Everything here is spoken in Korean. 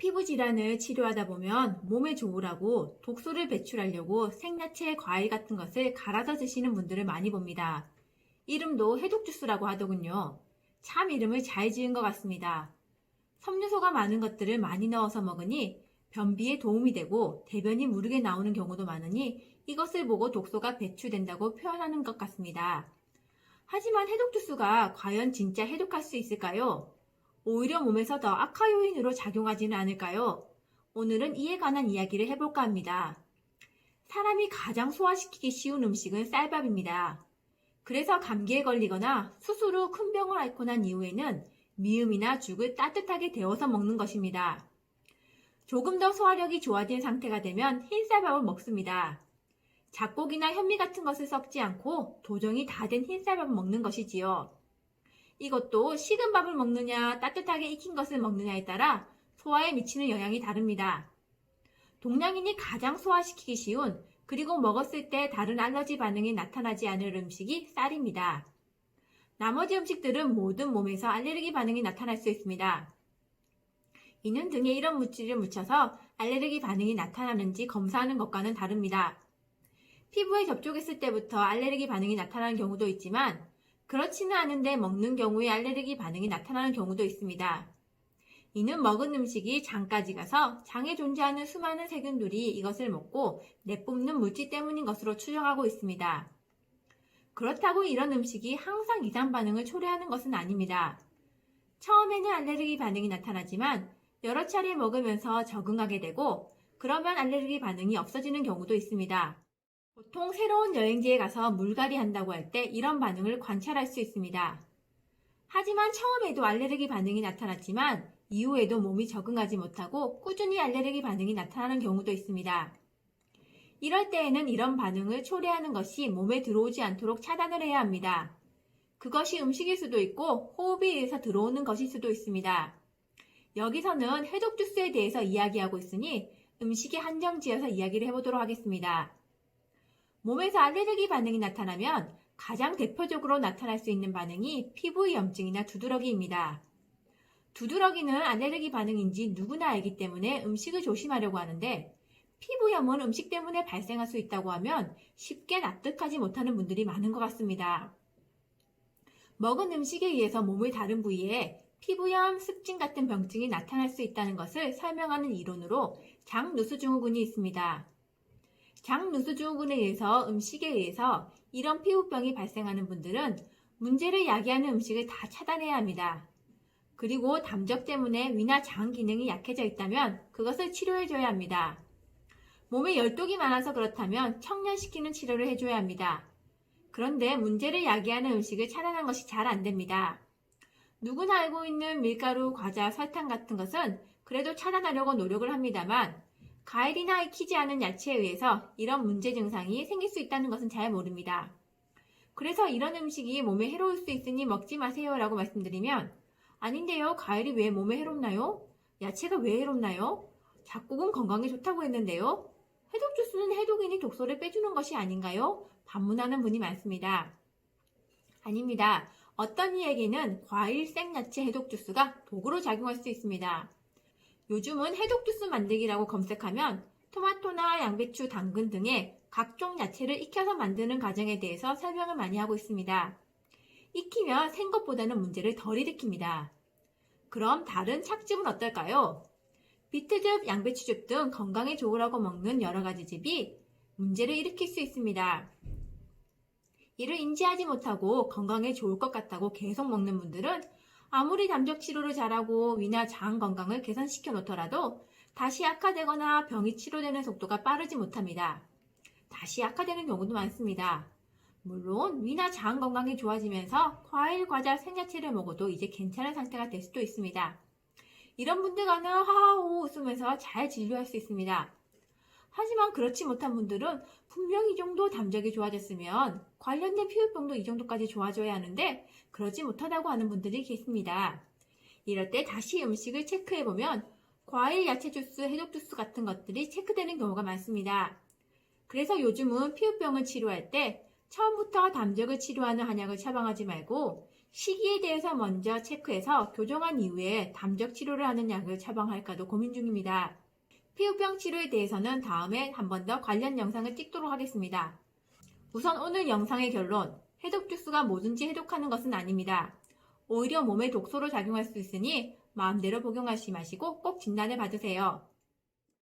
피부 질환을 치료하다 보면 몸에 좋으라고 독소를 배출하려고 생야채, 과일 같은 것을 갈아서 드시는 분들을 많이 봅니다. 이름도 해독주스라고 하더군요. 참 이름을 잘 지은 것 같습니다. 섬유소가 많은 것들을 많이 넣어서 먹으니 변비에 도움이 되고 대변이 무르게 나오는 경우도 많으니 이것을 보고 독소가 배출된다고 표현하는 것 같습니다. 하지만 해독주스가 과연 진짜 해독할 수 있을까요? 오히려 몸에서 더 악화 요인으로 작용하지는 않을까요? 오늘은 이에 관한 이야기를 해볼까 합니다. 사람이 가장 소화시키기 쉬운 음식은 쌀밥입니다. 그래서 감기에 걸리거나 스스로 큰 병을 앓고 난 이후에는 미음이나 죽을 따뜻하게 데워서 먹는 것입니다. 조금 더 소화력이 좋아진 상태가 되면 흰쌀밥을 먹습니다. 잡곡이나 현미 같은 것을 섞지 않고 도정이 다 된 흰쌀밥을 먹는 것이지요. 이것도 식은 밥을 먹느냐 따뜻하게 익힌 것을 먹느냐에 따라 소화에 미치는 영향이 다릅니다. 동양인이 가장 소화시키기 쉬운 그리고 먹었을 때 다른 알러지 반응이 나타나지 않을 음식이 쌀입니다. 나머지 음식들은 모든 몸에서 알레르기 반응이 나타날 수 있습니다. 이는 등에 이런 물질을 묻혀서 알레르기 반응이 나타나는지 검사하는 것과는 다릅니다. 피부에 접촉했을 때부터 알레르기 반응이 나타나는 경우도 있지만 그렇지는 않은데 먹는 경우에 알레르기 반응이 나타나는 경우도 있습니다. 이는 먹은 음식이 장까지 가서 장에 존재하는 수많은 세균들이 이것을 먹고 내뿜는 물질 때문인 것으로 추정하고 있습니다. 그렇다고 이런 음식이 항상 이상 반응을 초래하는 것은 아닙니다. 처음에는 알레르기 반응이 나타나지만 여러 차례 먹으면서 적응하게 되고 그러면 알레르기 반응이 없어지는 경우도 있습니다. 보통 새로운 여행지에 가서 물갈이 한다고 할 때 이런 반응을 관찰할 수 있습니다. 하지만 처음에도 알레르기 반응이 나타났지만 이후에도 몸이 적응하지 못하고 꾸준히 알레르기 반응이 나타나는 경우도 있습니다. 이럴 때에는 이런 반응을 초래하는 것이 몸에 들어오지 않도록 차단을 해야 합니다. 그것이 음식일 수도 있고 호흡에 의해서 들어오는 것일 수도 있습니다. 여기서는 해독 주스에 대해서 이야기하고 있으니 음식에 한정지어서 이야기를 해보도록 하겠습니다. 몸에서 알레르기 반응이 나타나면 가장 대표적으로 나타날 수 있는 반응이 피부 염증이나 두드러기입니다. 두드러기는 알레르기 반응인지 누구나 알기 때문에 음식을 조심하려고 하는데 피부염은 음식 때문에 발생할 수 있다고 하면 쉽게 납득하지 못하는 분들이 많은 것 같습니다. 먹은 음식에 의해서 몸의 다른 부위에 피부염, 습진 같은 병증이 나타날 수 있다는 것을 설명하는 이론으로 장누수증후군이 있습니다. 장누수증후군에 의해서 음식에 의해서 이런 피부병이 발생하는 분들은 문제를 야기하는 음식을 다 차단해야 합니다. 그리고 담적 때문에 위나 장 기능이 약해져 있다면 그것을 치료해줘야 합니다. 몸에 열독이 많아서 그렇다면 청량시키는 치료를 해줘야 합니다. 그런데 문제를 야기하는 음식을 차단한 것이 잘 안됩니다. 누구나 알고 있는 밀가루, 과자, 설탕 같은 것은 그래도 차단하려고 노력을 합니다만 과일이나 익히지 않은 야채에 의해서 이런 문제 증상이 생길 수 있다는 것은 잘 모릅니다. 그래서 이런 음식이 몸에 해로울 수 있으니 먹지 마세요 라고 말씀드리면 아닌데요, 과일이 왜 몸에 해롭나요? 야채가 왜 해롭나요? 잡곡은 건강에 좋다고 했는데요? 해독 주스는 해독이니 독소를 빼주는 것이 아닌가요? 반문하는 분이 많습니다. 아닙니다. 어떤 이에게는 과일, 생야채 해독 주스가 독으로 작용할 수 있습니다. 요즘은 해독 주스 만들기라고 검색하면 토마토나 양배추, 당근 등의 각종 야채를 익혀서 만드는 과정에 대해서 설명을 많이 하고 있습니다. 익히면 생것보다는 문제를 덜 일으킵니다. 그럼 다른 착즙은 어떨까요? 비트즙, 양배추즙 등 건강에 좋으라고 먹는 여러 가지 즙이 문제를 일으킬 수 있습니다. 이를 인지하지 못하고 건강에 좋을 것 같다고 계속 먹는 분들은 아무리 담적 치료를 잘하고 위나 장 건강을 개선시켜 놓더라도 다시 악화되거나 병이 치료되는 속도가 빠르지 못합니다. 다시 악화되는 경우도 많습니다. 물론 위나 장 건강이 좋아지면서 과일, 과자, 생야채를 먹어도 이제 괜찮은 상태가 될 수도 있습니다. 이런 분들과는 하하호 웃으면서 잘 진료할 수 있습니다. 하지만 그렇지 못한 분들은 분명 이 정도 담적이 좋아졌으면 관련된 피부병도 이 정도까지 좋아져야 하는데 그러지 못하다고 하는 분들이 계십니다. 이럴 때 다시 음식을 체크해보면 과일, 야채 주스, 해독 주스 같은 것들이 체크되는 경우가 많습니다. 그래서 요즘은 피부병을 치료할 때 처음부터 담적을 치료하는 한약을 처방하지 말고 시기에 대해서 먼저 체크해서 교정한 이후에 담적 치료를 하는 약을 처방할까도 고민 중입니다. 피부병 치료에 대해서는 다음에 한 번 더 관련 영상을 찍도록 하겠습니다. 우선 오늘 영상의 결론, 해독 주스가 뭐든지 해독하는 것은 아닙니다. 오히려 몸에 독소로 작용할 수 있으니 마음대로 복용하지 마시고 꼭 진단을 받으세요.